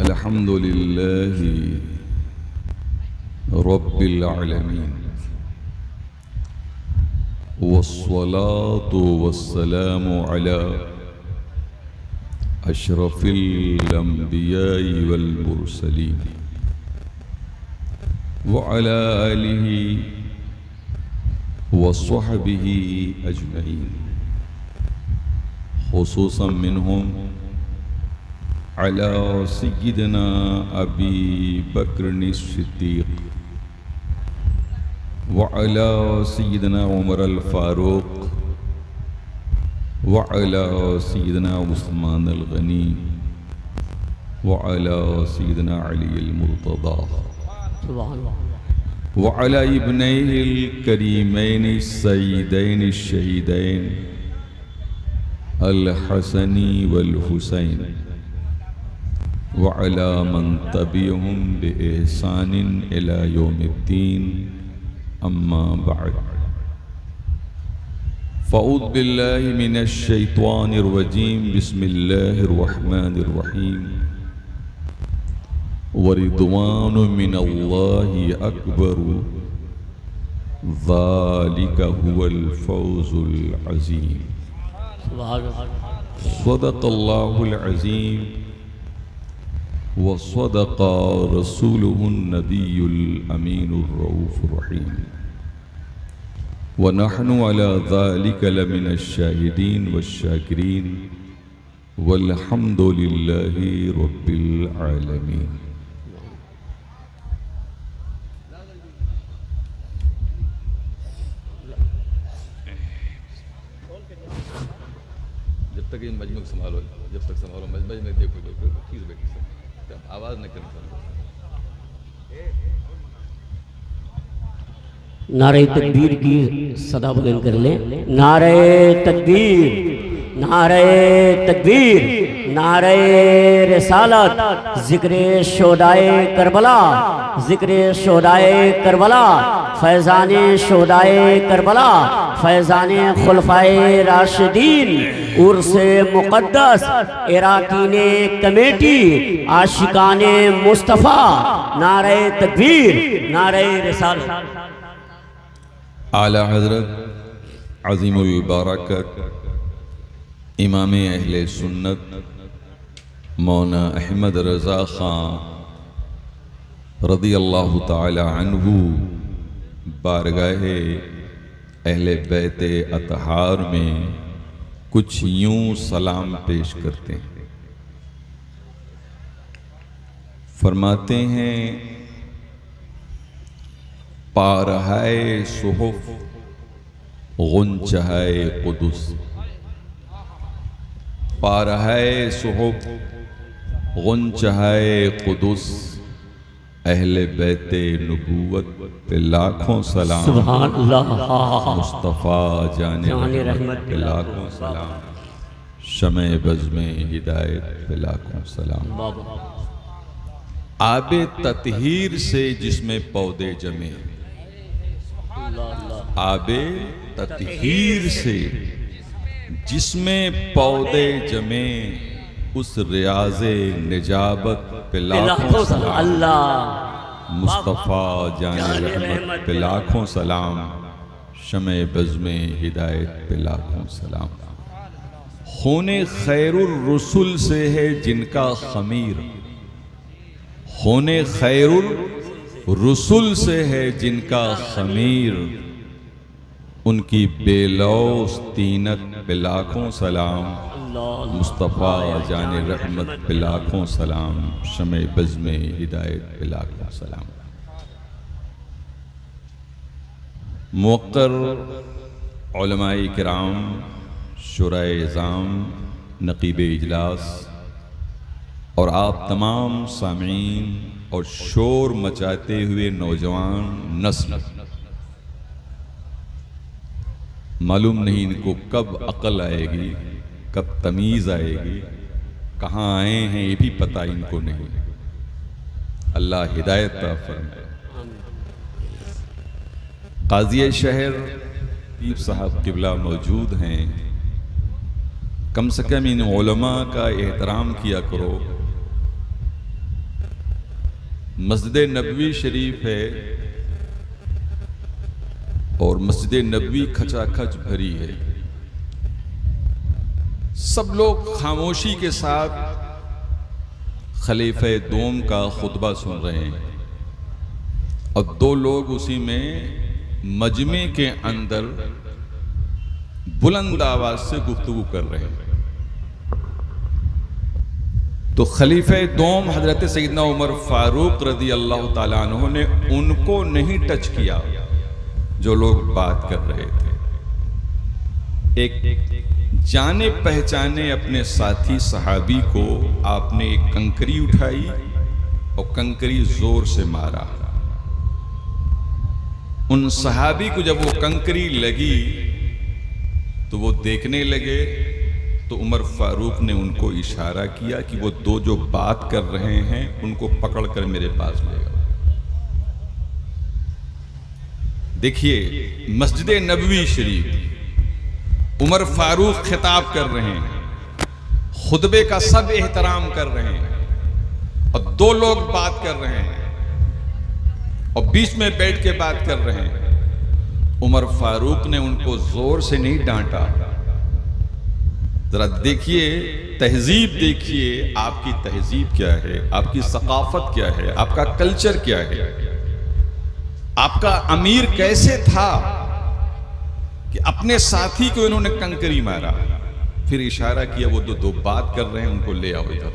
अल्हम्दुलिल्लाहि रब्बिल आलमीन वस्सलातु वस्सलामु अला अशरफिल अंबियाई वल मुरसलीन व अला आलिहि व स्वहबिहि अजमईन खुसूसन मिनहुम अला सय्यिदना अबी बकर सिद्दीक़ व अला सय्यिदना उमर अल फारूक व अला सय्यिदना उस्मान अल गनी व अला सय्यिदना अली अल मुर्तज़ा व अला इब्नैहिल करीमैन सय्यदैन शहीदैन अल हसनी वल हुसैन व अला मन तबिअहुम बिइहसानिन इला यौमिद्दीन अम्मा बअद फ़अऊज़ु बिल्लाहि मिनश शैतानिर रजीम बिस्मिल्लाहिर रहमानिर रहीम व रिदवानु मिनल्लाहि अकबर ज़ालिका हुवल फ़ौज़ुल अज़ीम सदक़ल्लाहुल अज़ीम व सदक़ रसूलुहुन नबियुल अमीनुर रऊफ़ुर रहीम व नहनु अला ज़ालिका लमिनश शाहिदीन वश्शाकिरीन वल्हम्दुलिल्लाहि रब्बिल आलमीन। जब तक इन मजमे को संभालो, जब तक संभालो मजमे में देखो ठीक बैठी आवाज न करना। नारे तकबीर की सदा बुलंद कर लें। नारे तकबीर, नारे तकबीर, नारे रिसालत, जिक्रे शोदाए करबला, जिक्रे शोदाए करबला, फैज़ाने शोदाए करबला, फैज़ाने खुलफाए राशिदीन, उर्से मुक़द्दस, इराकीने कमेटी, आशिकाने मुस्तफ़ा, नारे तकबीर, नारे रिसालत। आला हज़रत अज़ीमुल बरकत इमाम अहले सुन्नत मौलाना अहमद रज़ा ख़ान रज़ियल्लाहु ताला अन्हु बारगाहे अहले बैत अतहार में कुछ यूं सलाम पेश करते हैं। फरमाते हैं पारहाए सुहुफ गुंचहाए कुदुस, पारहाए सुहुफ गुंचहाए कुदुस, अहले बैते नबूवत पे लाखों सलाम, सुभान अल्लाह, मुस्तफ़ा जाने रहमत पे लाखों सलाम, शमे बज़्मे हिदायत पे लाखों सलाम। आबे ततहीर से जिसमें पौधे जमे, आबे ततहीर से जिसमें पौधे जमे, उस रियाज़े निजाबत पे लाखों सलाम, अल्लाह मुस्तफ़ा जाने रहमत पे लाखों सलाम, शमे बज़्मे हिदायत पे लाखों सलाम। खूने खैरुर रसूल से है जिनका खमीर, खूने खैरुर रसूल से है जिनका खमीर, उनकी बेलौस तीनत पे लाखों सलाम, मुस्तफ़ा जाने रहमत पे लाखों सलाम, शमे बज़्मे हिदायत पे लाखों सलाम। मुक़र्र उलमाए किराम, शुराए इज़ाम, नक़ीब इजलास और आप तमाम सामीन और शोर मचाते हुए नौजवान नस्ल, मालूम नहीं इनको कब अक्ल आएगी, कब तमीज़ आएगी, कहाँ आए हैं ये भी पता इनको नहीं। अल्लाह हिदायत अता फरमाए। काज़ी शहर खतीब साहब क़िबला मौजूद हैं, कम से कम इन उलमा का एहतराम किया करो। मस्जिद नबवी शरीफ है और मस्जिद नबवी खचाखच भरी है। सब लोग खामोशी के साथ खलीफे दोम का खुतबा सुन रहे हैं और दो लोग उसी में मजमे के अंदर बुलंद आवाज से गुफ्तगू कर रहे हैं। तो खलीफे दोम हजरत सैयदना उमर फारूक रदी अल्लाह ताला अन्हु ने उनको नहीं टच किया जो लोग बात कर रहे थे। एक जाने पहचाने अपने साथी सहाबी को आपने एक कंकरी उठाई और कंकरी जोर से मारा। उन सहाबी को जब वो कंकरी लगी तो वो देखने लगे, तो उमर फारूक ने उनको इशारा किया कि वो दो जो बात कर रहे हैं उनको पकड़कर मेरे पास ले आओ। देखिए, मस्जिद नबवी शरीफ उमर फारूक खिताब कर रहे हैं, खुतबे का सब एहतराम कर रहे हैं और दो लोग बात कर रहे हैं और बीच में बैठ के बात कर रहे हैं। उमर फारूक ने उनको जोर से नहीं डांटा। जरा देखिए, तहजीब देखिए, आपकी तहजीब क्या है, आपकी सकाफत क्या है, आपका कल्चर क्या है, आपका अमीर कैसे था कि अपने साथी को इन्होंने कंकरी मारा, फिर इशारा किया वो दो बात कर रहे हैं उनको ले आओ इधर।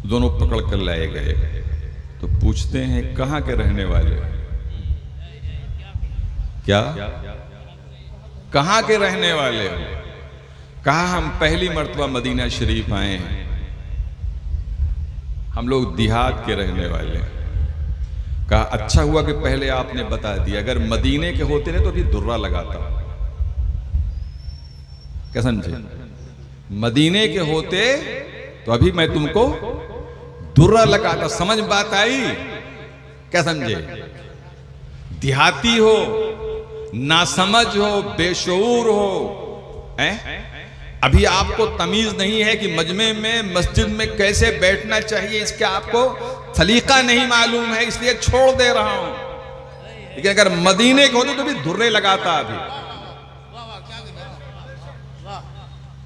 दोनों पकड़ कर लाए गए। तो पूछते हैं कहां के रहने वाले, क्या कहां के रहने वाले हो? कहा हम पहली मर्तबा मदीना शरीफ आए हैं, हम लोग देहात के रहने वाले हैं। कहा अच्छा हुआ कि पहले आपने बता दिया, अगर मदीने के होते ना तो अभी दुर्रा लगाता। क्या समझे? मदीने के होते तो अभी मैं तुमको दुर्रा लगाता। समझ बात आई? क्या समझे? देहाती हो, नासमझ हो, बेशऊर हो, अभी आपको तमीज नहीं है कि मजमे में मस्जिद में कैसे बैठना चाहिए, इसका आपको सलीका नहीं मालूम है, इसलिए छोड़ दे रहा हूं। लेकिन अगर मदीने के होते तो भी धुर्रे लगाता अभी।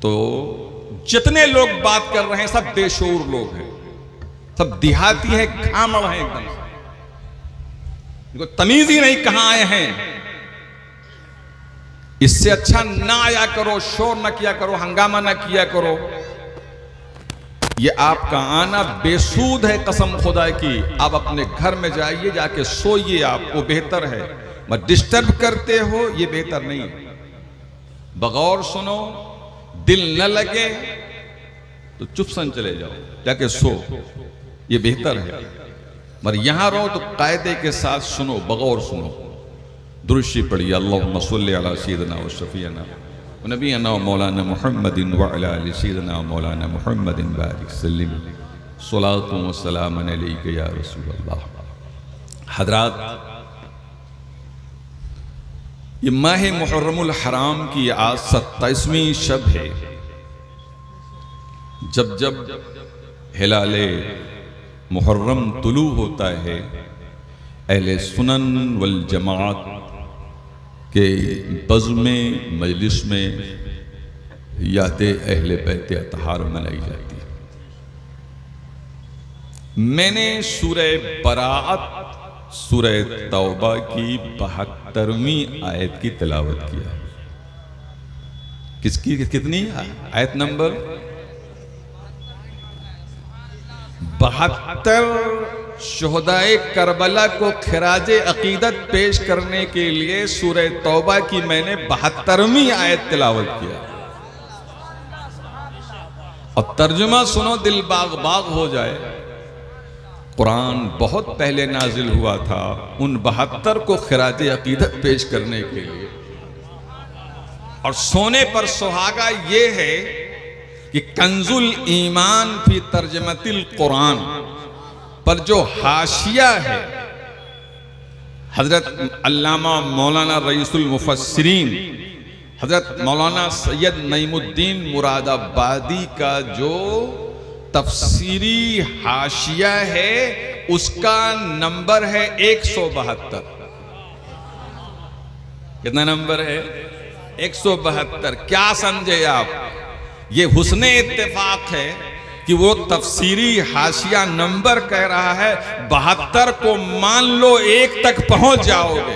तो जितने लोग बात कर रहे हैं सब बेशऊर लोग हैं, सब देहाती हैं, घामड़ हैं एकदम से, इनको तमीज ही नहीं कहां आए हैं। इससे अच्छा ना आया करो, शोर ना किया करो, हंगामा ना किया करो। ये आपका आना बेसूद है, कसम खुदा की। आप अपने घर में जाइए, जाके सोइए, आपको बेहतर है। मत डिस्टर्ब करते हो, ये बेहतर नहीं है। बगौर सुनो, दिल न लगे तो चुप सन चले जाओ, जाके सो, ये बेहतर है। मगर यहां रहो तो कायदे के साथ सुनो, बगौर सुनो। दुरुशी पढ़िए, अल्लाहुम्मा सल्लि अला सय्यिदिना व शफीना व नबीना व मौलाना मुहम्मदिन व अला आलि सय्यिदिना व मौलाना मुहम्मदिन बारिक सल्लिम सलातु व सलाम अलैका या रसूल अल्लाह। हज़रात, ये माह मुहर्रमुल हराम की आज 27वीं शब है। जब जब हिलाले मुहर्रम तुलू होता है, अहले सुनन वल जमात के बज़्म में, मजलिस में यादे अहले बैत अतहार मनाई जाती है। मैंने सूरह बराअत, सूरह तौबा की 72वीं आयत की तिलावत किया। किसकी? कितनी आयत नंबर? 72 शुहदाए करबला को खिराजे अकीदत पेश करने के लिए सूरह तौबा की मैंने 72वीं आयत तिलावत किया। और तर्जुमा सुनो, दिल बाग बाग हो जाए। कुरान बहुत पहले नाजिल हुआ था उन 72 को खिराजे अकीदत पेश करने के लिए। और सोने पर सुहागा ये है कि कंजुल ईमान फी तर्जमतिल कुरान पर जो हाशिया है, हजरत अल्लामा मौलाना रईसुल मुफस्सिरीन हजरत मौलाना सैयद नईमुद्दीन मुरादाबादी का जो तफसीरी हाशिया है, उसका नंबर है 172। कितना नंबर है? 172। क्या समझे आप? ये हुस्ने इत्तेफाक है कि वो तफसीरी हाशिया नंबर कह रहा है 72 को मान लो 1 तक पहुंच जाओगे।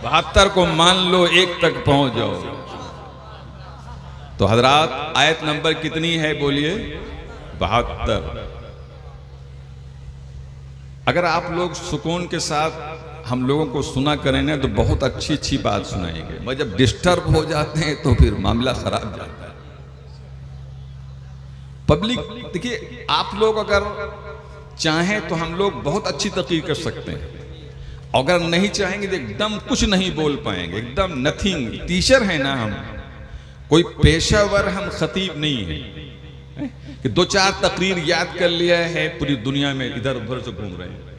72 को मान लो 1 तक पहुंच जाओगे। तो हजरात, आयत नंबर कितनी है बोलिए? 72। अगर आप लोग सुकून के साथ हम लोगों को सुना करें ना तो बहुत अच्छी अच्छी बात सुनाएंगे, मगर जब डिस्टर्ब हो जाते हैं तो फिर मामला खराब जाता है। पब्लिक देखिए, आप लोग अगर चाहें तो हम लोग बहुत अच्छी तकरीर कर सकते हैं, अगर नहीं चाहेंगे तो एकदम कुछ नहीं बोल पाएंगे, एकदम नथिंग। टीचर है ना हम, कोई पेशावर हम खतीब नहीं है कि 2-4 तकरीर याद कर लिया है, पूरी दुनिया में इधर उधर से घूम रहे हैं।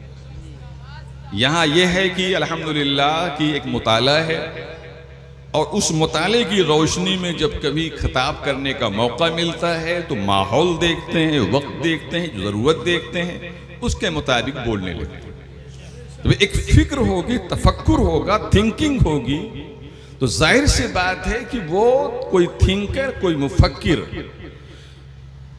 यहाँ यह है कि अल्हम्दुलिल्लाह कि एक मुताला है, और उस मुताले की रोशनी में जब कभी खिताब करने का मौका मिलता है तो माहौल देखते हैं, वक्त देखते हैं, ज़रूरत देखते हैं, उसके मुताबिक बोलने लगते हैं। तो एक फिक्र होगी, तफक्कुर होगा, थिंकिंग होगी, तो जाहिर सी बात है कि वो कोई थिंकर, कोई मुफक्किर,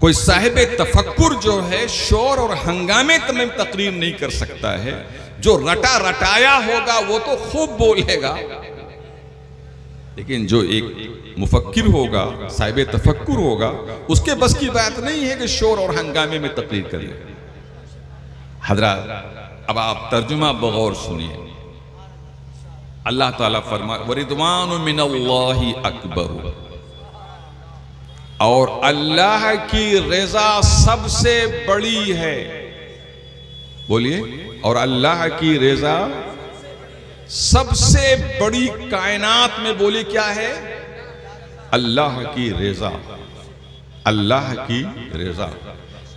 कोई साहिब तफक्कुर जो है शोर और हंगामे में तकरीर नहीं कर सकता है। जो रटा रटाया होगा वो तो खूब बोलेगा, लेकिन जो एक मुफक्किर होगा, साहिब तफक्कुर होगा, उसके बस की बात नहीं है कि शोर और हंगामे में तकरीर करिए। हजरात, अब आप तर्जुमा बगौर सुनिए। अल्लाह ताला फरमा वरिदवानु मिनल्लाहि अकबर, और अल्लाह की रज़ा सबसे बड़ी है। बोलिए, और अल्लाह की रज़ा सबसे बड़ी कायनात में, बोलिए क्या है? अल्लाह की रज़ा, अल्लाह की रज़ा।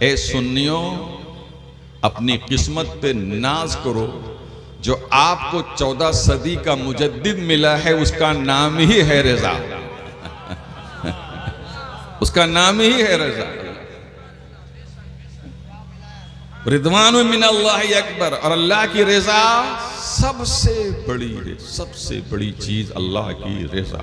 ए सुन्नियों, अपनी किस्मत पे नाज करो, जो आपको 14 सदी का मुजद्दिद मिला है उसका नाम ही है रज़ा। उसका नाम ही है रज़ा। रिदवानु मिनल्लाहि अकबर, और अल्लाह की रज़ा सबसे बड़ी है, सबसे बड़ी चीज अल्लाह की रज़ा।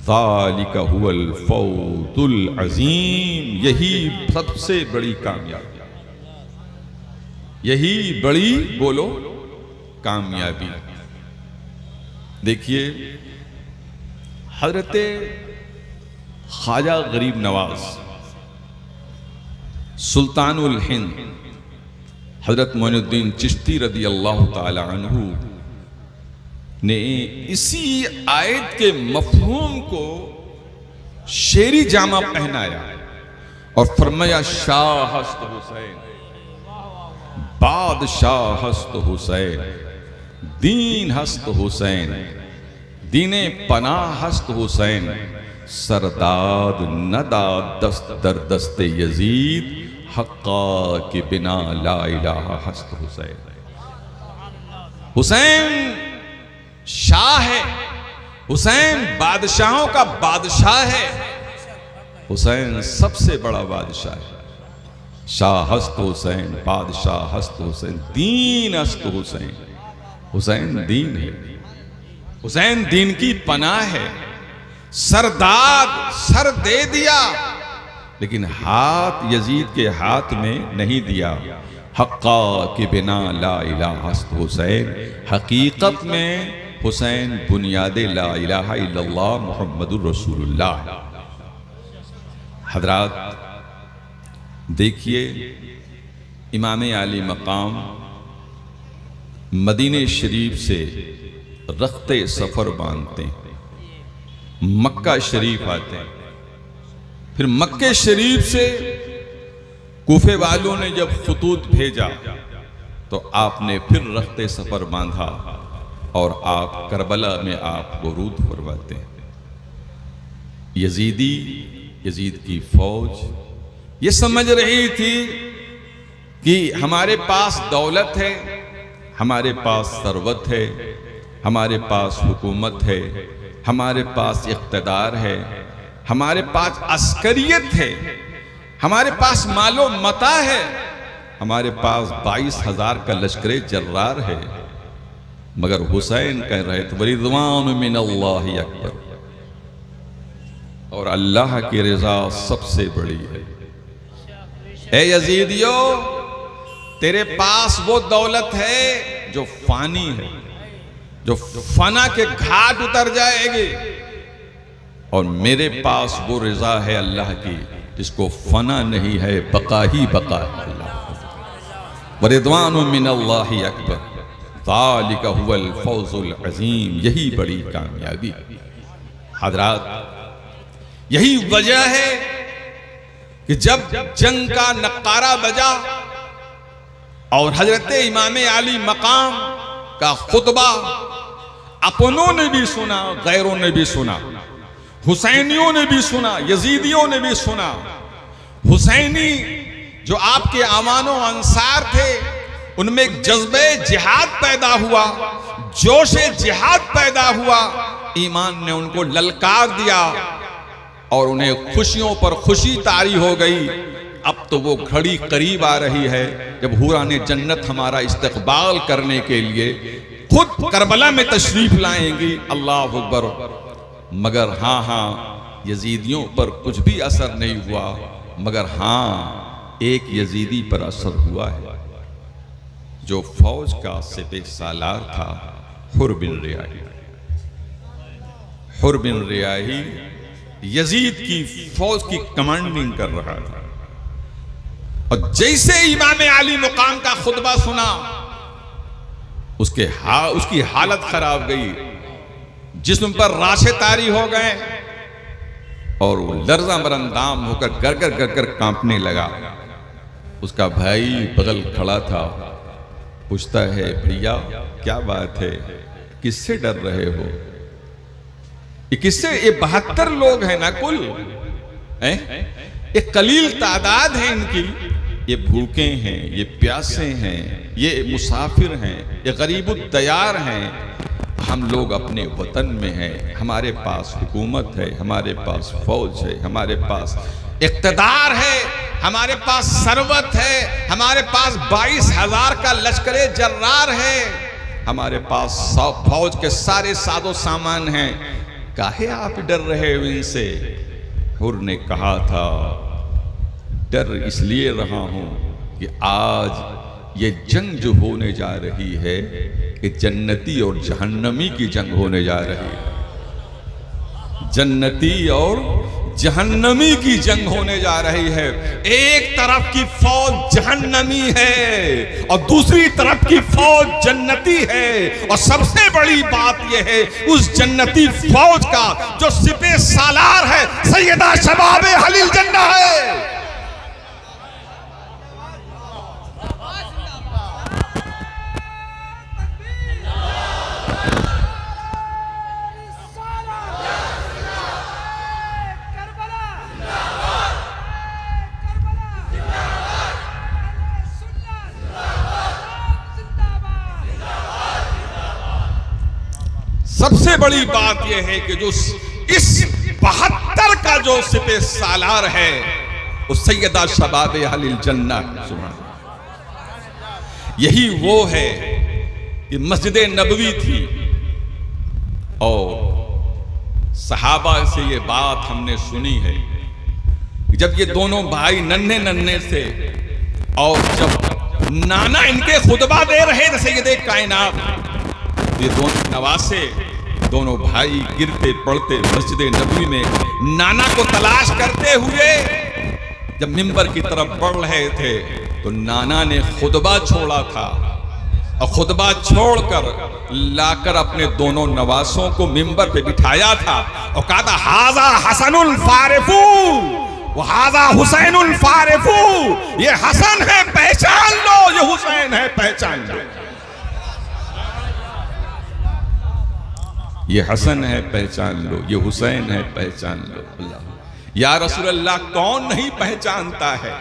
ज़ालिका हुवल फौज़ुल अज़ीम, यही सबसे बड़ी कामयाबी, यही बड़ी, बोलो, कामयाबी। देखिए, हज़रत ख्वाजा गरीब नवाज सुल्तानुल हिंद हज़रत मोइनुद्दीन चिश्ती रदी अल्लाह ताला अन्हु ने इसी आयत के मफ़हूम को शेरी जामा पहनाया और फरमाया, शाह हस्त हुसैन, बादशाह हस्त हुसैन, दीन हस्त हुसैन, दीने पनाह हस्त हुसैन, सरदाद नदाद दस्त दर दस्ते यजीद, हक्का के बिना ला इलाहा हस्त हुसैन। हुसैन शाह है, हुसैन बादशाहों का बादशाह है, हुसैन सबसे बड़ा बादशाह है। शाह हस्त हुसैन, बादशाह हस्त हुसैन, दीन हस्त हुसैन, हुसैन दीन है, हुसैन दीन की पनाह है। सरदाद सर दे दिया, लेकिन हाथ यजीद के हाथ में नहीं दिया। हक्का के बिना ला इलाहा हस्त हुसैन, हकीकत में हुसैन बुनियादे ला इलाहा इल्लल्लाह मुहम्मदुर रसूलुल्लाह। हजरात देखिए, इमाम आली मकाम मदीने शरीफ से रख्ते सफ़र बांधते हैं, मक्का शरीफ आते हैं, फिर मक्के शरीफ से कूफे वालों ने जब खतूत भेजा तो आपने फिर रख्ते सफ़र बांधा और आप करबला में आप बुरूद फरमाते हैं। यजीद की फौज ये समझ रही थी कि हमारे पास दौलत है, हमारे पास सरवत है, हमारे पास हुकूमत है, हमारे पास इक़्तिदार है, हमारे पास अस्करियत है, हमारे पास मालो मता है, हमारे पास 22,000 का लश्कर जर्रार है, मगर हुसैन कह रहे थे रिज़वान मिनल्लाहि अकबर, और अल्लाह की रजा सबसे बड़ी है। ए यजीदियो, तेरे पास वो दौलत है जो फानी है, जो फना के घाट उतर जाएगी, और मेरे पास वो रजा है अल्लाह की जिसको फना नहीं है, बका ही बका है। अल्लाह रिज़वान मिनल्लाहि अकबर ज़ालिका हुवल फौज़ुल अज़ीम, यही बड़ी कामयाबी। हज़रात, यही वजह है कि जब जंग का नक्कारा बजा और हजरत इमाम अली मकाम का खुतबा अपनों ने भी सुना, गैरों ने भी सुना, हुसैनियों ने भी सुना, यजीदियों ने भी सुना। हुसैनी जो आपके आवानो अंसार थे, उनमें एक जज्बे जिहाद पैदा हुआ, जोश जिहाद पैदा हुआ। ईमान ने उनको ललकार दिया और उन्हें खुशियों पर खुशी तारी हो गई। अब तो वो घड़ी करीब आ रही है जब हुराने जन्नत हमारा इस्तकबाल करने के लिए खुद करबला में तशरीफ लाएंगी। अल्लाह अकबर। मगर हाँ, यजीदियों पर कुछ भी असर नहीं हुआ, मगर हाँ, एक यजीदी पर असर हुआ है जो फौज का सिपह सालार था, हुर बिन रियाही। हुर बिन रियाही यजीद की फौज की कमांडिंग कर रहा था, और जैसे इमाम अली मुकाम का खुतबा सुना, उसकी हालत खराब गई, जिस्म पर राशे तारी हो गए और वो लर्जा मरंदाम होकर गर गर कांपने लगा। उसका भाई बगल खड़ा था, पूछता है, भैया क्या बात है, किससे डर रहे हो? ये किससे? ये 72 लोग हैं ना कुल, एक कलील तादाद है इनकी। ये भूखे हैं, ये प्यासे हैं, ये मुसाफिर हैं, ये गरीबुद दयार हैं। हम लोग अपने वतन में हैं, हमारे पास हुकूमत है, हमारे पास फौज है, हमारे पास इक़्तिदार है, हमारे पास सरवत है, हमारे पास 22,000 का लश्कर जर्रार है, हमारे पास फौज के सारे सादो सामान हैं। काहे आप डर रहे हो इनसे? हुर ने कहा था, डर इसलिए रहा हूं कि आज ये जंग जो होने जा रही है, कि जन्नती और जहन्नमी की जंग होने जा रही है। जन्नती और जहन्नमी की जंग होने जा रही है। एक तरफ की फौज जहन्नमी है और दूसरी तरफ की फौज जन्नती है। और सबसे बड़ी बात यह है, उस जन्नती फौज का जो सिपह सालार है, सैयदा शबाबे हलील जन्ना है। सबसे बड़ी बात यह है कि जो इस 72 का जो सिपह सालार है, वो सैयदा शबाबे अहलिल जन्ना। यही वो है कि मस्जिद नबवी थी और सहाबा से ये बात हमने सुनी है कि जब ये दोनों भाई नन्हे नन्हे थे और जब नाना इनके खुतबा दे रहे थे सैयदे कायनात, ये दोनों नवासे, दोनों भाई गिरते पड़ते मस्जिद नबवी में नाना को तलाश करते हुए जब मिंबर की तरफ बढ़ रहे थे, तो नाना ने खुतबा छोड़ा था और खुतबा छोड़कर लाकर अपने दोनों नवासों को मिंबर पे बिठाया था और कहा था, हाजा हसनुल फारिफू व हाजा हुसैनुल फारिफू। ये हसन है, पहचान लो, ये हुसैन है, पहचान लो। ये हसन है, पहचान लो, ये हुसैन है, पहचान लो। अल्लाह या रसूल अल्लाह, कौन नहीं पहचानता है?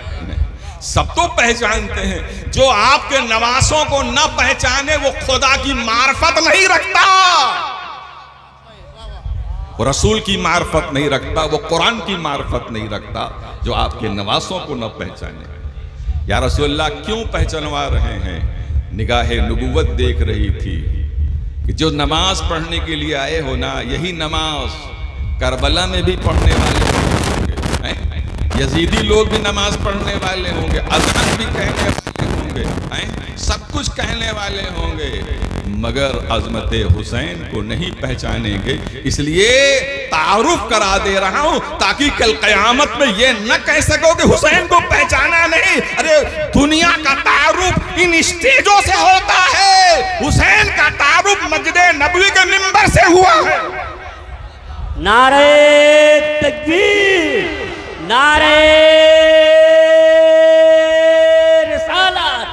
सब तो पहचानते हैं। जो आपके नवासों को न पहचाने वो खुदा की मार्फत नहीं रखता। वो रसूल की मार्फत नहीं रखता, वो कुरान की मार्फत नहीं रखता, जो आपके नवासों को न पहचाने। या रसूलल्लाह क्यों पहचानवा रहे हैं? निगाहे नबुव्वत देख रही थी कि जो नमाज पढ़ने के लिए आए हो ना, यही नमाज करबला में भी पढ़ने वाले होंगे, यजीदी लोग भी नमाज पढ़ने वाले होंगे, अज़ान भी कहने वाले होंगे, सब कुछ कहने वाले होंगे, मगर अजमत हुसैन को नहीं पहचानेंगे। इसलिए तारुफ करा दे रहा हूं ताकि कल क़यामत में ये न कह सको कि हुसैन को पहचाना नहीं। अरे दुनिया का तारुफ इन स्टेजों से होता है, हुसैन का तारुफ मस्जिद नबवी के मिंबर से हुआ है। नारे तकबीर, नारे रिसालत,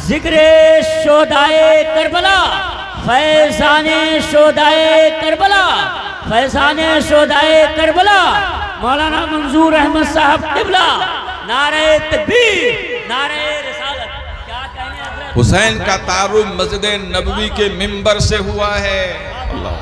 जिक्रे शोदाए करबला, फैज़ाने शोदाए करबला, फैज़ाने शोदाए करबला, मौलाना मंजूर अहमद साहब क़िबला। नारे तकबीर, नारे रिसालत। क्या कहने हज़रत? हुसैन का तारुफ मस्जिद नबवी के मिंबर से हुआ है। अल्लाह,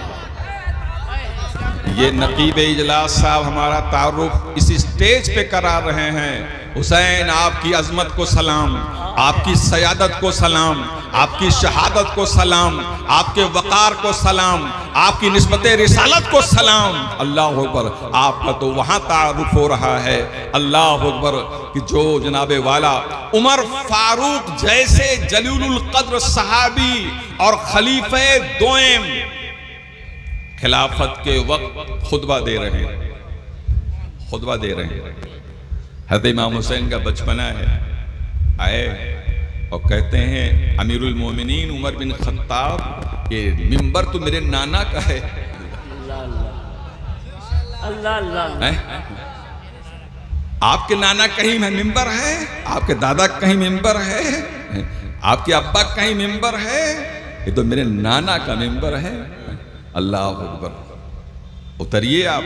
ये नकीब इजलास साहब हमारा तारुफ इस स्टेज पे करा रहे हैं। हुसैन आपकी अजमत को सलाम, आपकी सयादत को सलाम, आपकी शहादत को सलाम, आपके वक़ार को सलाम, आपकी निस्बत रिसालत को सलाम। अल्लाह अकबर। आपका तो वहाँ तारुफ हो रहा है, अल्लाह अकबर, कि जो जनाबे वाला उमर फारूक जैसे जलीलुल कद्र सहाबी और खलीफे दोएम खिलाफत के वक्त खुतबा दे रहे हैं, खुतबा दे रहे हैं। हज़रत इमाम हुसैन का बचपना है, आए और कहते हैं अमीरुल मोमिनीन उमर बिन खत्ताब, ये मिंबर तो मेरे नाना का है। अल्लाह अल्लाह। आपके नाना कहीं मिंबर है, आपके दादा कहीं मिंबर है, आपके अब्बा कहीं मिंबर है, ये तो मेरे नाना का मिंबर है। अल्लाह अकबर। उतरिए आप।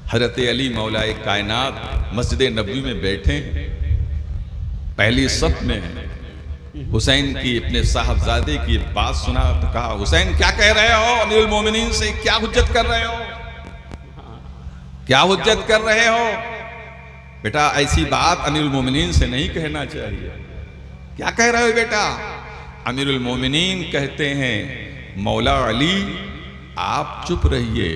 हजरत अली मौलाए कायनात मस्जिद नबवी में बैठे हैं, पहली सफ में हैं। हुसैन की अपने साहबजादे की बात सुना तो कहा, हुसैन क्या कह रहे हो? अमीरुल मोमिनीन से क्या हुज्जत कर रहे हो? क्या हुज्जत कर रहे हो? बेटा ऐसी बात अमीरुल मोमिनीन से नहीं कहना चाहिए। क्या कह रहे हो बेटा? अमीरुल मोमिनीन कहते हैं, मौला अली आप चुप रहिए,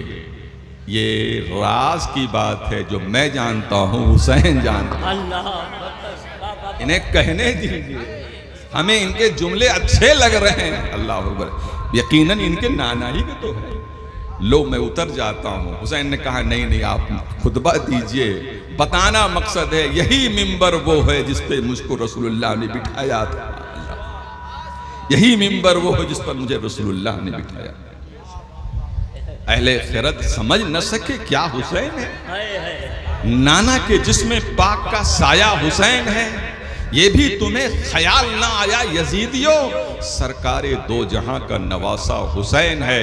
ये राज की बात है जो मैं जानता हूं, हुसैन जानता। अल्लाह, इन्हें कहने दीजिए, हमें इनके जुमले अच्छे लग रहे हैं। अल्लाह अकबर। यकीनन इनके नाना ही के तो है। लो मैं उतर जाता हूं। हुसैन ने कहा नहीं नहीं, आप खुतबा दीजिए, बताना मकसद है, यही मिंबर वो है जिस पे मुझको रसूलुल्लाह ने बिठाया था, यही मिंबर वो है जिस पर मुझे रसूलुल्लाह ने बिठाया। अहले खिरत समझ न सके क्या हुसैन है। नाना के जिस्म पाक का साया हुसैन है, ये भी तुम्हें ख्याल ना आया यजीदियों? सरकारे दो जहां का नवासा हुसैन है,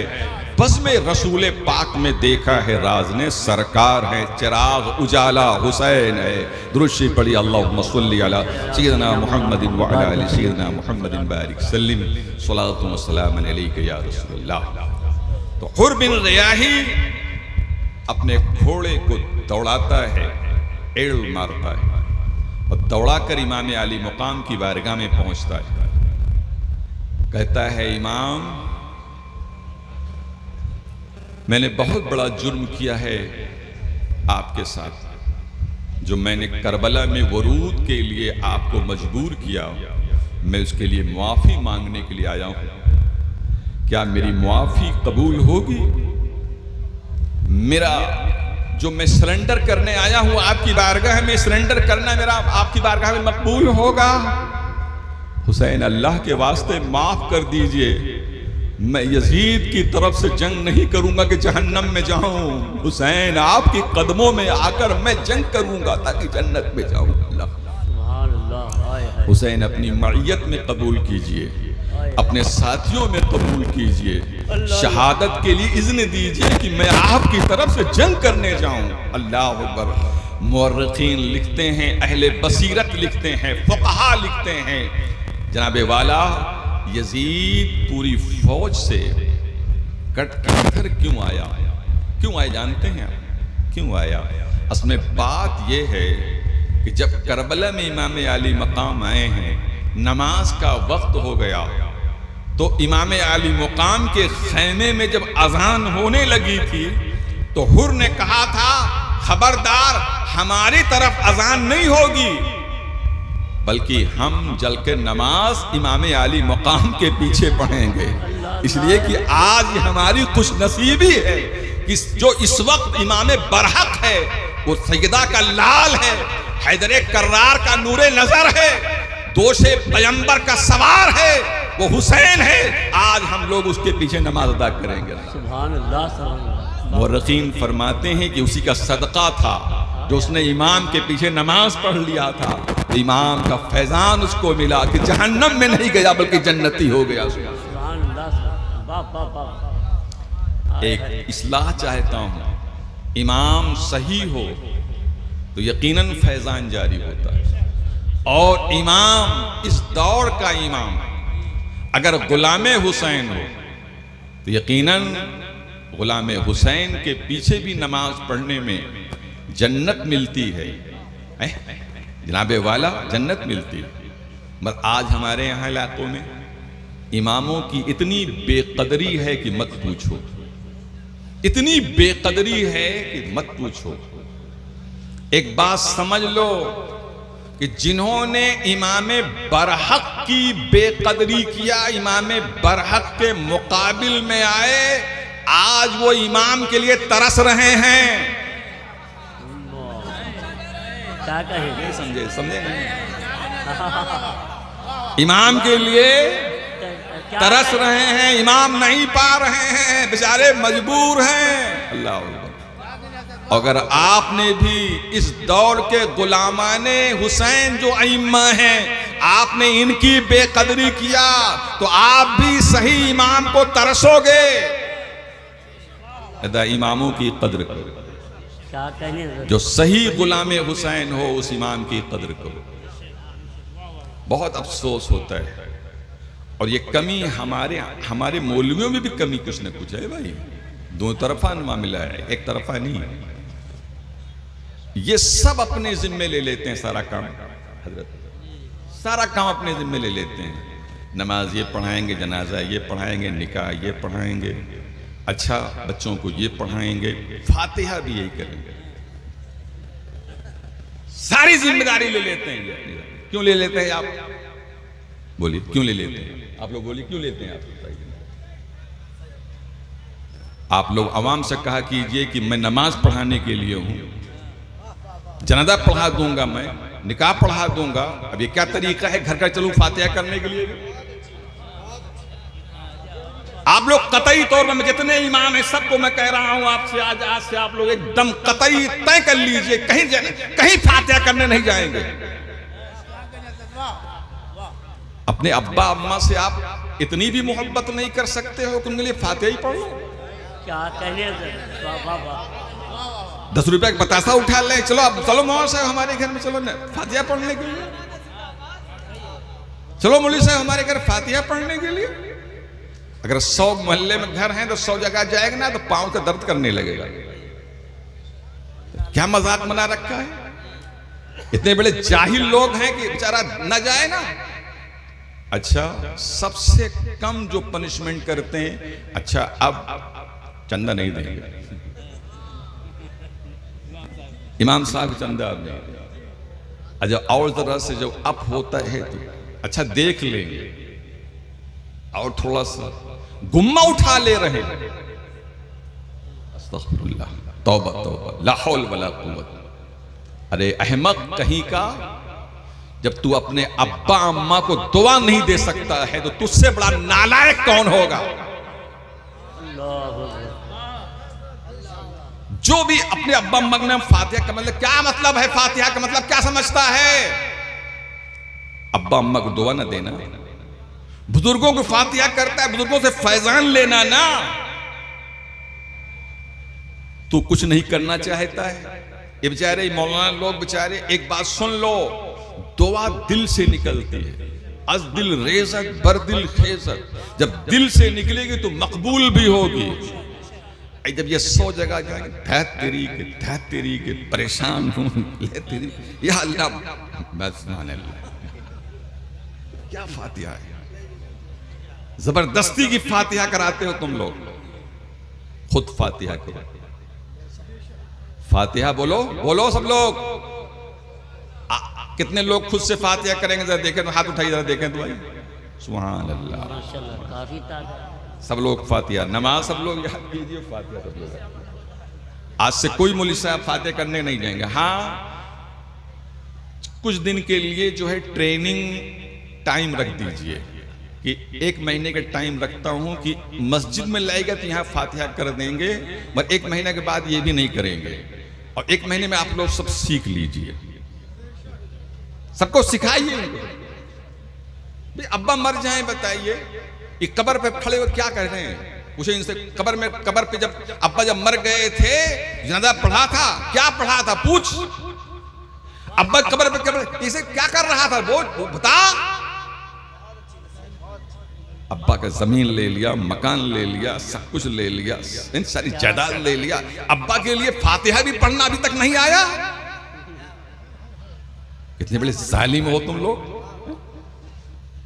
बस में रसूल पाक में देखा है राज ने, सरकार है चिराग उजाला हुसैन है। दुरूद पढ़ी, अल्लाहुम्मा सल्ली अला सय्यिदना मुहम्मदिन व अला आलि सय्यिदना मुहम्मदिन बारिक सल्लिम सलातु व सलाम अलैका या रसूलल्लाह। तो हुर बिन रियाही अपने घोड़े को दौड़ाता है, एड़ मारता है और दौड़ाकर इमाम आली मुकाम की बारगाह में पहुंचता है। कहता है, इमाम मैंने बहुत बड़ा जुर्म किया है आपके साथ, जो मैंने करबला में वरूद के लिए आपको मजबूर किया, मैं उसके लिए मुआफ़ी मांगने के लिए आया हूं। क्या मेरी मुआफ़ी कबूल होगी? मेरा जो मैं सरेंडर करने आया हूं आपकी बारगाह में, सरेंडर करना मेरा आपकी बारगाह में मकबूल होगा? हुसैन अल्लाह के वास्ते माफ कर दीजिए, मैं यजीद की तरफ से जंग नहीं करूंगा कि जहन्नम में जाऊं। हुसैन आपके कदमों में आकर मैं जंग करूंगा ताकि जन्नत में जाऊं। हुसैन अपनी मईयत में कबूल कीजिए, अपने साथियों में कबूल कीजिए, शहादत के लिए इज़्न दीजिए कि मैं आपकी तरफ से जंग करने जाऊं। अल्लाह अकबर। मुअर्रिखीन लिखते हैं, अहले बसीरत लिखते हैं, फुक़हा लिखते हैं, जनाबे वाला यजीद पूरी फौज से कट के इधर क्यों आया? क्यों आए जानते हैं आप? क्यों आया? असल में बात यह है कि जब करबला में इमाम अली मकाम आए हैं, नमाज का वक्त हो गया, तो इमाम अली मकाम के खैमे में जब अजान होने लगी थी तो हुर ने कहा था, खबरदार हमारी तरफ अजान नहीं होगी, बल्कि हम जल के नमाज इमाम अली मकाम के पीछे पढ़ेंगे। इसलिए कि आज हमारी खुशनसीबी है कि जो इस वक्त इमाम बरहक है वो सैयदा का लाल है, हैदर कर्रार का नूरे नजर है, दोषे पैगंबर का सवार है, वो हुसैन है। आज हम लोग उसके पीछे नमाज अदा करेंगे। सुभान अल्लाह, सुभान अल्लाह। मुर्रखीन फरमाते हैं कि उसी का सदका था जो उसने इमाम के पीछे नमाज पढ़ लिया था। इमाम का फैजान उसको मिला कि जहन्नम में नहीं गया बल्कि जन्नती हो गया। सुभान अल्लाह, वाह वाह वाह। एक इस्लाह चाहता हूं, इमाम सही हो तो यकीनन फैजान जारी होता है। और इमाम, इस दौर का इमाम अगर गुलामे हुसैन हो तो यकीनन गुलामे हुसैन के पीछे भी नमाज पढ़ने में जन्नत मिलती है। जनाबे वाला जन्नत मिलती है। मगर आज हमारे यहाँ इलाकों में इमामों की इतनी बेकदरी है कि मत पूछो, इतनी बेकदरी है कि मत पूछो। एक बात समझ लो कि जिन्होंने इमाम बरहक की बेकदरी किया, इमाम बरहक के मुकाबिल में आए, आज वो इमाम के लिए तरस रहे हैं। क्या कहें? समझे नहीं? इमाम के लिए तरस रहे हैं, इमाम नहीं पा रहे हैं, बेचारे मजबूर हैं। अल्लाह, अगर आपने भी इस दौर के गुलामाने हुसैन जो अइम्मा हैं, आपने इनकी बेकदरी किया तो आप भी सही इमाम को तरसोगे। अदा इमामों की कद्र करो, क्या कहने? जो सही गुलामे हुसैन हो उस इमाम की कद्र करो। बहुत अफसोस होता है, और ये कमी हमारे मौलवियों में भी कमी कुछ न कुछ है भाई। दो तरफा मामला है, एक तरफा नहीं है। ये सब अपने जिम्मे ले लेते हैं, सारा काम हजरत, सारा काम अपने जिम्मे ले लेते हैं। नमाज ये पढ़ाएंगे, जनाजा ये पढ़ाएंगे, निकाह ये पढ़ाएंगे, अच्छा बच्चों को ये पढ़ाएंगे, फातिहा भी यही करेंगे। सारी जिम्मेदारी ले लेते हैं। क्यों ले लेते हैं आप? बोलिए क्यों ले लेते हैं आप लोग? बोलिए क्यों लेते हैं आप? आप लोग आवाम से कहा कीजिए कि मैं नमाज पढ़ाने के लिए हूं, जनाजा पढ़ा दूंगा, मैं निकाह पढ़ा दूंगा। अब ये क्या तरीका है घर घर चलूं फातिहा करने के लिए? आप लोग कतई तौर पर, मैं जितने इमाम हैं सबको मैं कह रहा हूं आपसे, आज से आप लोग एकदम कतई तय कर लीजिए, कहीं फातिहा करने नहीं जाएंगे। अपने अब्बा अम्मा से आप इतनी भी मोहब्बत नहीं कर सकते हो कि उनके लिए फातिहा ही पढ़ लो? क्या कहने? वाह वाह वाह। 10 रुपया का बतासा उठा ले, चलो अब चलो मौलाना साहब हमारे घर में, चलो फातिहा पढ़ने के लिए, चलो मौलवी साहब हमारे घर फातिहा पढ़ने के लिए। अगर 100 मोहल्ले में घर हैं तो 100 जगह जाएगा ना तो पांव का दर्द करने लगेगा। क्या मजाक बना रखा है? इतने बड़े जाहिल लोग हैं कि बेचारा न जाए ना। अच्छा, सबसे कम जो पनिशमेंट करते हैं, अच्छा अब चंदा नहीं देंगे, इमाम साहब चंदा अब नहीं। अच्छा, और तरह से जब अप होता है तो अच्छा देख लेंगे, और थोड़ा सा गुम्मा उठा ले रहे हैं। अस्तगफिरुल्लाह, तौबा तौबा, ला हौल वला कुव्वत। अरे अहमक कहीं का, जब तू अपने अब्बा अम्मा को दुआ नहीं दे सकता है तो तुझसे बड़ा नालायक कौन होगा? जो भी अपने अब्बा अम्मा ने फातिहा का मतलब क्या मतलब है, फातिहा का मतलब क्या समझता है? अब्बा अम्मा को दुआ ना देना, बुजुर्गों को फातिहा करता है, बुजुर्गों से फैजान लेना ना। तू कुछ नहीं करना चाहता है। ये बेचारे मौलाना लोग बेचारे, एक बात सुन लो, दुआ दिल से निकलती है। अज दिल रेजत बर दिल खेजत, जब दिल से निकलेगी तो मकबूल भी होगी। जब ये 100 जगह जाएंगे, धैत तेरी के परेशान हूं, ले तेरी, या अल्लाह, बस मान अल्लाह। क्या फातिहा है, जबरदस्ती की फातिहा कराते हो तुम लोग। खुद फातिहा करो, फातिहा बोलो, बोलो सब लोग। कितने लोग खुद से फातिहा करेंगे, जरा देखें तो, हाथ उठाइए जरा देखें तो भाई। सुभान अल्लाह, माशाल्लाह, काफी ताकत। सब लोग फातिहा, नमाज सब लोग याद कीजिए, फातिहा सब लोग। आज से कोई मौलवी साहब फातिहा करने नहीं जाएंगे। हाँ, कुछ दिन के लिए जो है ट्रेनिंग टाइम रख दीजिए कि 1 महीने का टाइम रखता हूं कि मस्जिद में लाएगा तो यहां फातिहा कर देंगे, मगर 1 महीने के बाद ये भी नहीं करेंगे। और 1 महीने में आप लोग सब सीख लीजिए, सबको सिखाइए। भाई अब्बा मर जाएं, बताइए ये कब्र पे खड़े हो क्या कर रहे हैं, पूछे इनसे। कब्र पे जब अब्बा जब मर गए थे, जनाजा पढ़ा था, क्या पढ़ा था, पूछ। अब्बा कब्र इसे क्या कर रहा था, वो बता। अब्बा का जमीन ले लिया, मकान ले लिया, सब कुछ ले लिया, इन सारी जायदाद ले लिया। अब्बा के लिए फातिहा भी पढ़ना अभी तक नहीं आया। कितने बड़े जालिम हो तुम लोग,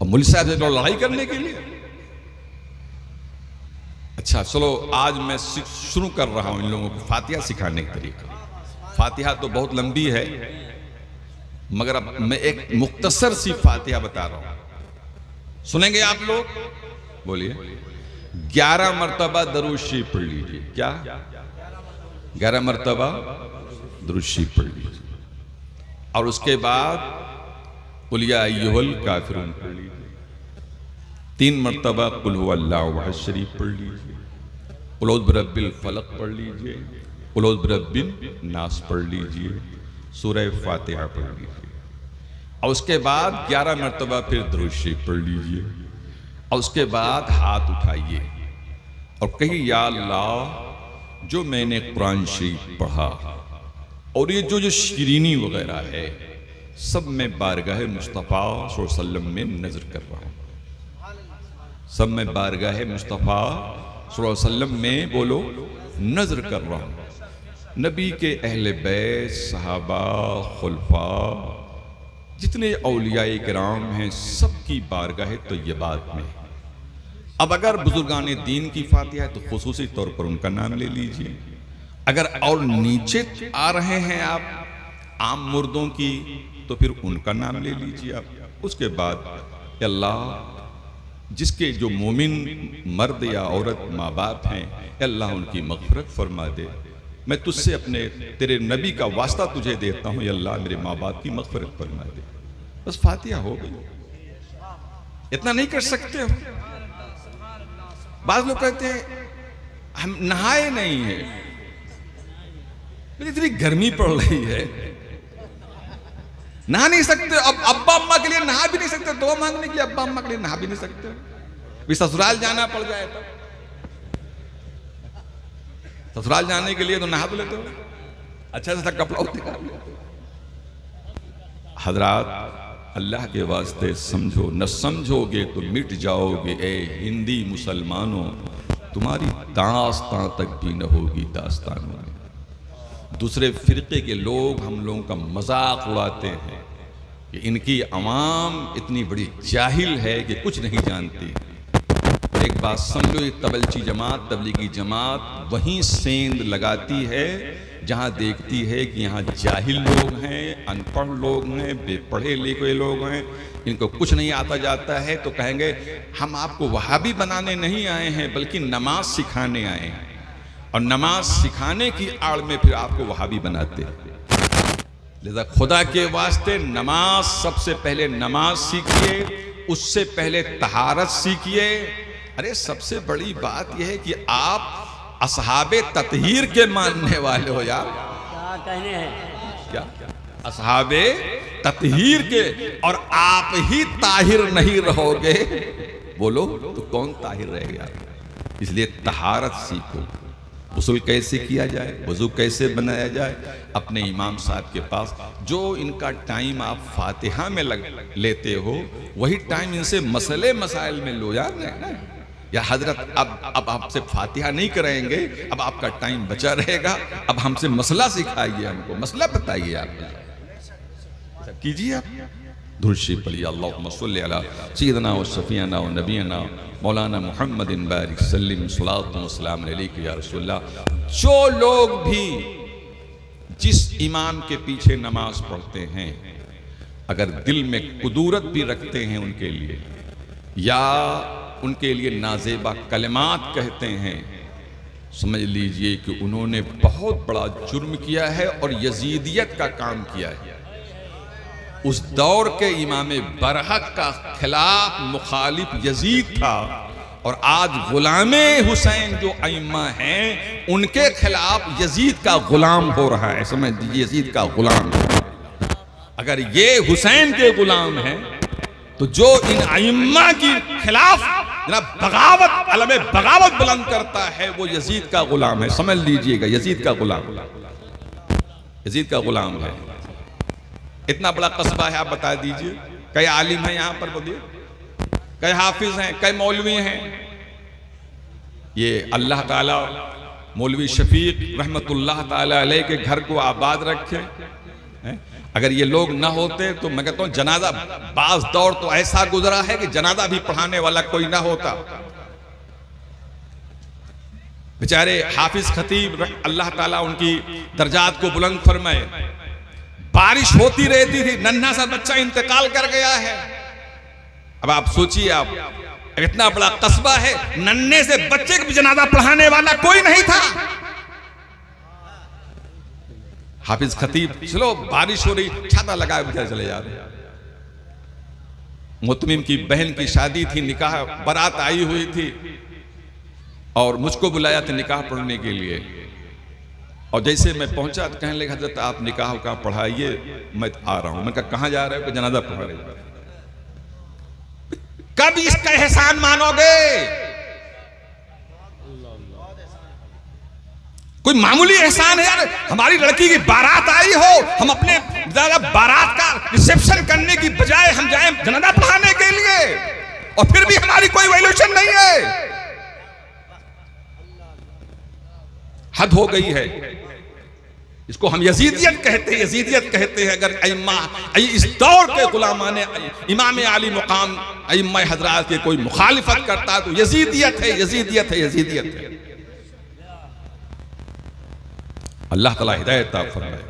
और मौलवी साहब से लड़ाई करने के लिए। अच्छा चलो, आज मैं शुरू कर रहा हूं इन लोगों को फातिहा सिखाने का तरीका। फातिहा तो बहुत लंबी है, मगर अब मैं एक मुख्तसर सी फातिहा बता रहा हूं, सुनेंगे आप लोग। बोलिए। 11 मरतबा दरूद शरीफ पढ़ लीजिए। क्या? 11 मरतबा दरूद शरीफ पढ़ लीजिए, और उसके बाद कुल या अय्युहल काफिरून पढ़ लीजिए। 3 मरतबा कुल हुवल्लाहु अहद शरीफ पढ़ लीजिए। कुल औज़ु बिरब्बिल फलक पढ़ लीजिए। कुल औज़ु बिरब्बिन नास पढ़ लीजिए। सूरह फातिहा पढ़ लीजिए, और उसके बाद 11 मरतबा फिर दरूद शरीफ पढ़ लीजिए। और उसके बाद हाथ उठाइए और कहिए, या अल्लाह, जो मैंने कुरान शरीफ पढ़ा और ये जो शीरीनी वगैरह है, सब मैं बारगाह मुस्तफ़ा सल्लल्लाहु अलैहि वसल्लम में नजर कर रहा हूँ। सब मैं बारगाह मुस्तफ़ा सल्लल्लाहु अलैहि वसल्लम में, बोलो, नजर कर रहा हूँ। नबी के अहले बैत, सहाबा, खुलफा, जितने औलियाए किराम हैं, सबकी बारगाह तय्यबात में। अब अगर बुजुर्गाने दीन की फातिहा है तो खुसूसी तौर पर उनका नाम ले लीजिए। अगर और नीचे आ रहे हैं आप आम मुर्दों की, तो फिर उनका नाम ले लीजिए आप। उसके बाद, अल्लाह, जिसके जो मोमिन मर्द या औरत माँ बाप हैं, अल्लाह उनकी मग़फ़िरत फरमा दे। मैं तुझसे अपने तेरे नबी का वास्ता तुझे देता हूँ, अल्लाह मेरे माँ बाप की मग़फ़िरत फरमा दे। बस फातिहा हो गई। इतना नहीं कर सकते हो? बाज़ लोग कहते हैं हम नहाए नहीं है, इतनी गर्मी पड़ रही है, नहा नहीं सकते। अब अब्बा अम्मा के लिए नहा भी नहीं सकते, दुआ मांगने के लिए अब्बा अम्मा के लिए नहा भी नहीं सकते। भी ससुराल जाना पड़ जाए तो, ससुराल जाने के लिए तो नहा तो लेते हो, अच्छा सा कपड़ा निकाल लेते हो। हजरात, अल्लाह के वास्ते समझो, न समझोगे तो मिट जाओगे। ए हिंदी मुसलमानों, तुम्हारी दास्तां तक भी न होगी दास्तानों में। दूसरे फिरके के लोग हम लोगों का मजाक उड़ाते हैं कि इनकी अवाम इतनी बड़ी जाहिल है कि कुछ नहीं जानती। एक बात समझो, ये तबलची जमात, तबलीगी जमात वहीं सेंध लगाती है जहां देखती है कि यहाँ जाहिल लोग हैं, अनपढ़ लोग हैं, बेपढ़े लिखे लोग हैं, इनको कुछ नहीं आता जाता है, तो कहेंगे हम आपको वहाबी बनाने नहीं आए हैं, बल्कि नमाज सिखाने आए हैं। और नमाज सिखाने की आड़ में फिर आपको वहाबी बनाते हैं। लिहाजा खुदा के वास्ते नमाज, सबसे पहले नमाज सीखिए, उससे पहले तहारत सीखिए। अरे सबसे बड़ी बात यह है कि आप असहाबे ततहीर के मानने वाले हो यार। क्या कहने हैं? क्या असहाबे ततहीर के, और आप ही ताहिर नहीं रहोगे, बोलो तो कौन ताहिर रहेगा यार? इसलिए तहारत सीखो। गुस्ल कैसे किया जाए, वजू कैसे बनाया जाए, अपने इमाम साहब के पास जो इनका टाइम आप फातिहा में लेते हो वही टाइम इनसे मसले मसाइल में लो यार। नहीं या हजरत अब आपसे फातिहा नहीं कराएंगे, अब आपका टाइम बचा रहेगा, अब हमसे मसला सिखाइए, हमको मसला बताइए, आप कीजिए। आप दुरूद पढ़िए, अल्लाहुम्मा सल्लि अला सय्यिदिना व शफीना व नबीना मौलाना मुहम्मदिन बारिक सल्लिम सलातु व सलाम अलैका या रसूलल्लाह। जो लोग भी जिस इमाम के पीछे नमाज पढ़ते हैं अगर दिल में कुदूरत भी रखते हैं उनके लिए, या उनके लिए नाजेबा कलमात कहते हैं, समझ लीजिए कि उन्होंने बहुत बड़ा जुर्म किया है और यजीदियत का काम किया है। उस दौर के इमाम बरहक का खिलाफ मुखालिफ यजीद था और आज गुलामे हुसैन जो अइम्मा हैं उनके खिलाफ यजीद का गुलाम हो रहा है। समझ लीजिए यजीद का गुलाम। अगर ये हुसैन के गुलाम हैं तो जो इन अइम्मा की खिलाफ बगावत अलमे बगावत बुलंद करता है वो यजीद का गुलाम है। समझ लीजिएगा, यजीद का गुलाम, यजीद का गुलाम है। इतना बड़ा कस्बा है, आप बता दीजिए कई आलिम हैं यहाँ पर, बोलिए कई हाफिज हैं, कई मौलवी हैं। ये अल्लाह ताला मौलवी शफीक रहमतुल्लाह ताला अलैह के घर को आबाद रखे। अगर ये लोग ना होते तो मैं कहता हूँ जनाजा, बाज दौर तो ऐसा गुजरा है कि जनाजा भी पढ़ाने वाला कोई ना होता। बेचारे हाफिज खतीब अल्लाह ताला उनकी दर्जात को बुलंद फरमाए, बारिश होती रहती थी, नन्हा सा बच्चा इंतकाल कर गया है। अब आप सोचिए, आप इतना बड़ा कस्बा है, नन्हे से बच्चे को भी जनाजा पढ़ाने वाला कोई नहीं था। हाफिज खतीब चलो बारिश हो रही, छाता लगाए बेचारे चले जा रहे। मुतमिम की बहन की शादी थी, निकाह बारात आई हुई थी और मुझको बुलाया था निकाह पढ़ने के लिए। और जैसे मैं पहुंचा तो कहने लगा हजरत आप निकाह का पढ़ाइए, मैं आ रहा हूं। मैं कहा कहां जा रहे हो? जनाजा पढ़ा रहे। कब इसका एहसान मानोगे? कोई मामूली एहसान है यार? हमारी लड़की की बारात आई हो, हम अपने बारात का रिसेप्शन करने की बजाय हम जाए जनाजा पढ़ाने के लिए, और फिर भी हमारी कोई वैल्यूएशन नहीं है। हद हो गई है। इसको हम यजीदियत कहते हैं, यजीदियत कहते हैं। अगर अइम्मा इस दौर के गुलामाने इमाम आली मुकाम अइम्मा हजरात के कोई मुखालिफत करता है तो यजीदियत है, यजीदियत है, यजीदियत है। अल्लाह ताला हिदायत अता फरमाए।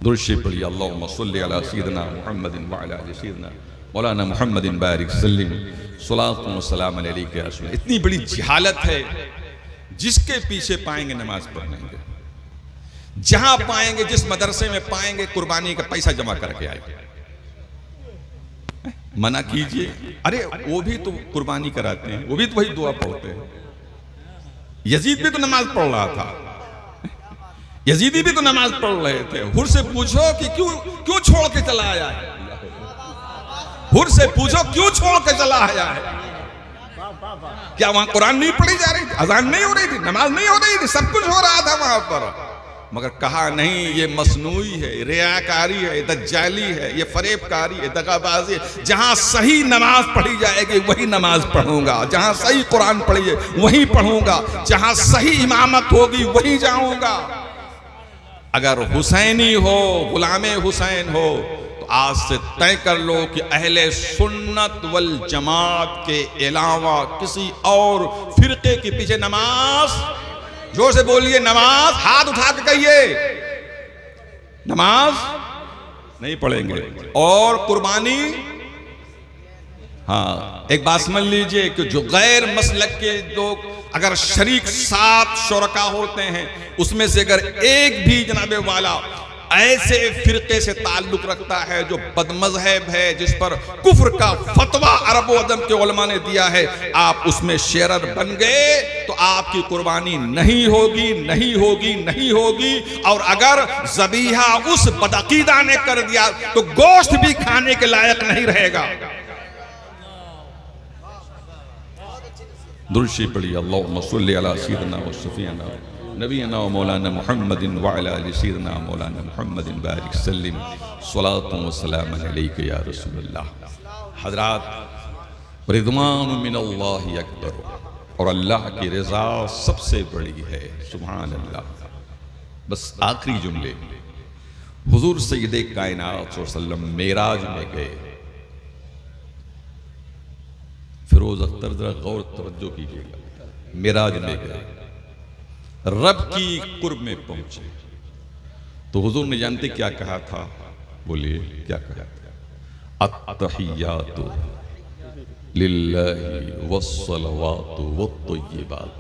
दुरूद पढ़िए, अल्लाहुम्मा सल्लि अला सय्यिदिना मुहम्मदिन व अला आलि सय्यिदिना मौलाना मुहम्मदिन बारिक सल्लिम सलातु व सलाम अलैका या रसूल। इतनी बड़ी जिहालत है, जिसके पीछे पाएंगे नमाज पढ़ने के, जहां पाएंगे, जिस मदरसे में पाएंगे कुर्बानी का पैसा जमा करके आए। मना कीजिए, अरे वो भी तो कुर्बानी कराते हैं, वो भी तो वही दुआ पढ़ते हैं। यजीद भी तो नमाज पढ़ रहा था, यजीदी भी तो नमाज पढ़ रहे थे। हुर से पूछो कि क्यों छोड़ के चला आया है? हुर से पूछो क्यों छोड़ के चला आया है? क्या वहां कुरान नहीं पढ़ी जा रही थी, अजान नहीं हो रही थी, नमाज नहीं हो रही थी, सब कुछ हो रहा था वहां पर? मगर कहा नहीं, ये मसनूई है, रियाकारी है, दज्जाली है, ये फरेबकारी है, दगाबाजी है। जहां सही नमाज पढ़ी जाएगी वही नमाज पढ़ूंगा, जहां सही कुरान पढ़ी है वही पढ़ूंगा, जहां सही इमामत होगी वही जाऊंगा। अगर हुसैनी हो, गुलामे हुसैन हो, तो आज से तय कर लो कि अहले सुन्नत वल जमात के अलावा किसी और फिरके के पीछे नमाज, जोर से बोलिए नमाज, हाथ उठा के कहिए, नमाज नहीं पढ़ेंगे। और कुर्बानी, हाँ एक बात समझ लीजिए कि जो गैर मसलक के लोग अगर शरीक 7 शुरका होते हैं, उसमें से अगर एक भी जनाबे वाला ऐसे फिरके से ताल्लुक रखता है जो बदमज़हब है, जिस पर कुफ्र का फतवा अरब व अदम के उलमा ने दिया है, आप उसमें शेरर बन गए तो आपकी कुर्बानी नहीं होगी, नहीं होगी, नहीं होगी। और अगर ज़बीहा उस बदअकीदा ने कर दिया तो गोश्त भी खाने के लायक नहीं रहेगा। दुरुशी पढ़ी अल्लाहुम्मा सल्लि अला सय्यिदिना व शफीना नबीना व मौलाना मुहम्मदिन व अला आलि सय्यिदिना मौलाना मुहम्मदिन बारिक सल्लिम सलातु व सलामन अलैका या रसूलल्लाह। हज़रात, रिज़वान मिनल्लाहि अकबर, और अल्लाह की रज़ा सबसे बड़ी है। सुभान अल्लाह। बस आखिरी जुमले, हुजूर सय्यदे कायनात सल्लल्लाहु अलैहि वसल्लम मेराज में गए। फिरोज अख्तर जरा गौर तवज्जो कीजिएगा। मेराज में गए, रब की कुर्ब में पहुंचे तो हुजूर ने जानते क्या कहा था? बोलिए क्या कहा था? अत्तहियातु लिल्लाहि वस्सलवातु वत्तय्यिबात।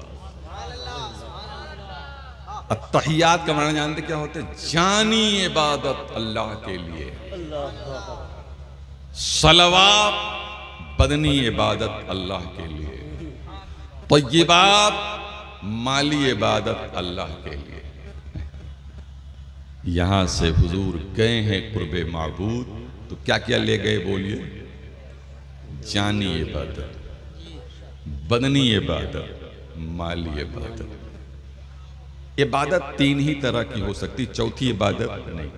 अत्तहियात का माना जानते क्या होते? जानी इबादत अल्लाह के लिए, सलवात बदनी इबादत अल्लाह के लिए, तय्यिबात माली इबादत अल्लाह के लिए। यहां से हुजूर गए हैं कुर्बे माबूद, तो क्या क्या ले गए? बोलिए। जानी इबादत, बदनी इबादत, माली इबादत। इबादत तीन ही तरह की हो सकती, चौथी इबादत नहीं।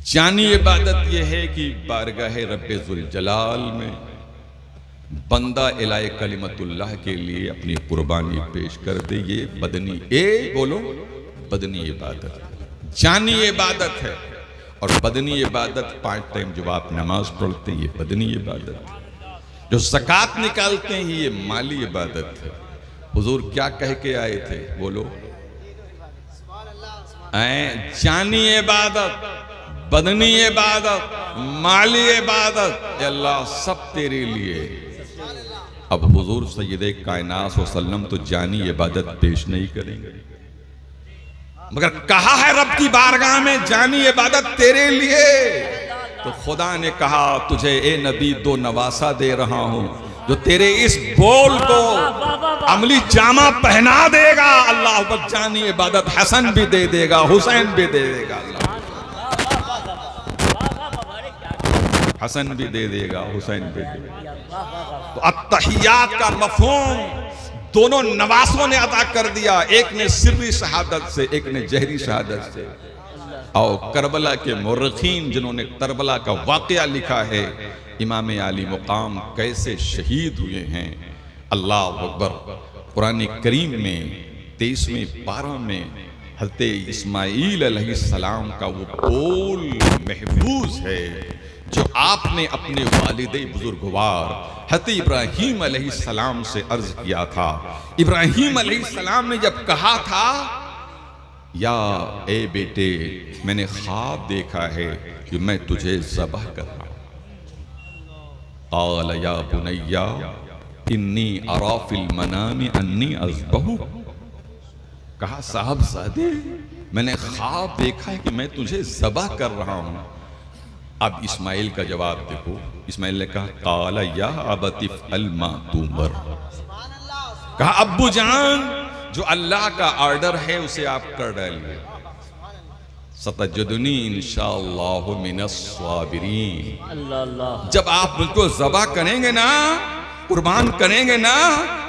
जानी इबादत यह है कि बारगाह रब्बे जुल जलाल में बंदा इलाए कलिमतुल्लाह के लिए अपनी कुर्बानी पेश कर दे, ये बदनी बोलो बदनी इबादत। जानी इबादत है, और बदनी इबादत 5 टाइम जब आप नमाज पढ़ते हैं ये बदनी इबादत। जो ज़कात निकालते हैं ये माली इबादत है। हुजूर क्या कह के आए थे? बोलो। जानी इबादत, बदनी इबादत, माली इबादत, अल्लाह सब तेरे लिए। अब हुजूर सय्यदे कायनात वसल्लम तो जानी इबादत पेश नहीं करेंगे, मगर कहा है रब की बारगाह में जानी इबादत तेरे लिए। तो खुदा ने कहा तुझे ए नबी 2 नवासा दे रहा हूं जो तेरे इस बोल को अमली जामा पहना देगा। अल्लाह पर जानी इबादत हसन भी दे देगा, हुसैन भी दे देगा, अल्लाह हसन भी दे देगा, हुसैन भी दे देगा। तो अत्तहियात का मफहूम दोनों नवासों ने अदा कर दिया, एक ने सिर्री शहादत से, एक ने जहरी शहादत से। और करबला के मुर्रखीन जिन्होंने करबला का वाकया लिखा है, इमाम आली मुकाम कैसे शहीद हुए हैं, अल्लाह अकबर। कुरान करीम में 23वें पारा में हज़रत इस्माईल अलैहिस्सलाम का वो बोल महफूज है जो आपने अपने वालिदे बुजुर्गवार हज़रत इब्राहीम अलैहिस्सलाम से अर्ज किया था। इब्राहीम अलैहिस्सलाम ने जब कहा था, या ए बेटे मैंने ख्वाब देखा है कि मैं तुझे ज़बह कर रहा हूं। क़ाल या बुनय्या इन्नी अरा फ़िल मनामी अन्नी अज़बहु। कहा साहबज़ादे मैंने ख्वाब देखा है कि मैं तुझे ज़बह कर रहा हूं। अब इस्माइल का जवाब देखो। इस्माइल ने कहा काला या अबती इफ़अल मा तुमर। कहा अब्बू जान जो अल्लाह का ऑर्डर है उसे आप कर डालिए। सतजदुनी इंशाअल्लाहु मिनस साबिरीन। जब आप मुझको ज़बह करेंगे ना, कुर्बान करेंगे ना,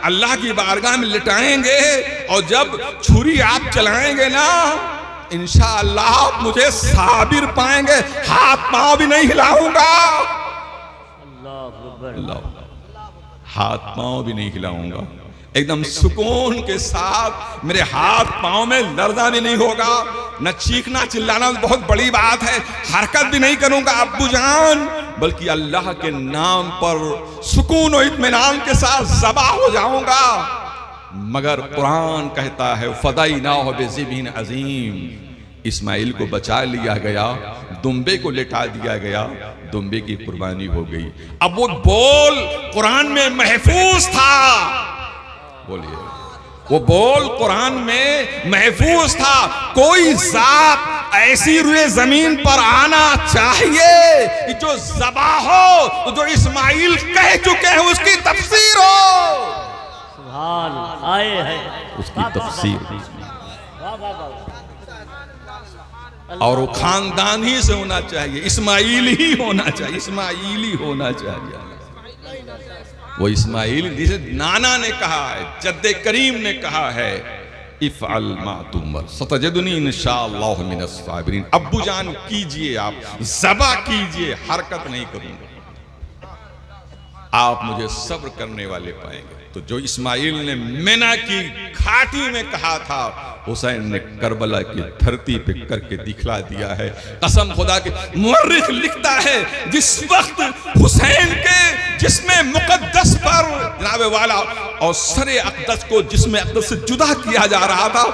अल्लाह की बारगाह में लिटाएंगे, और जब छुरी आप चलाएंगे ना, इंशाअल्लाह आप मुझे साबिर पाएंगे, हाथ पांव भी नहीं हिलाऊंगा। अल्लाह, हाथ पांव भी नहीं हिलाऊंगा, एकदम सुकून के साथ मेरे हाथ पांव में लर्जा भी नहीं होगा, न चीखना चिल्लाना बहुत बड़ी बात है, हरकत भी नहीं करूंगा अब्बू जान, बल्कि अल्लाह के नाम पर सुकून और इत्मीनान के साथ ज़बह हो जाऊंगा। मगर कुरान कहता है फदाइनाहु बिज़िबिन अज़ीम। इस्माइल को बचा लिया गया, दुम्बे को लिटा दिया गया, दुम्बे की कुर्बानी हो गई। अब वो बोल कुरान में महफूज था, बोलिए वो बोल कुरान में महफूज था। कोई जात ऐसी रुए जमीन पर आना चाहिए कि जो ज़बा हो, तो जो इस्माइल कह चुके हैं उसकी तफसीर हो, सुभान आए हैं उसकी तफसीर, और वो खानदान ही से होना चाहिए, इस्माइली ही होना चाहिए, इस्माइली होना चाहिए। वो इस्माइल जिसे नाना ने कहा है, जद्दे करीम ने कहा है, इफ़अल मा तुमर सतजदुनी इंशाअल्लाहु मिनस साबिरीन। अब्बू जान कीजिए, आप ज़बा कीजिए, हरकत नहीं करूंगा, आप मुझे सब्र करने वाले पाएंगे। तो जो इस्माइल ने मिना की घाटी में कहा था, हुसैन ने करबला की धरती पे करके दिखला दिया है। कसम खुदा की, मुअर्रिख लिखता है जिस वक्त हुसैन के जिसमें मुकद्दस पर जनाबे वाला और सरे अक़दस को जिसमें अक़दस से जुदा किया जा रहा था,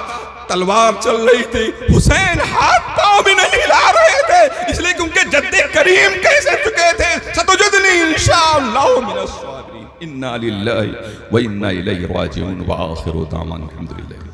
तलवार चल रही थी, हुसैन हाथ पांव भी नहीं हिला रहे थे, इसलिए कि उनके जद्दे करीम कैसे चुके थे, सतजुदनी इंशाअल्लाहु मिनस साबिरीन। इन्ना लिल्लाहि व इन्ना इलैहि राजिऊन व आखिरु दावाना अल्हम्दुलिल्लाह।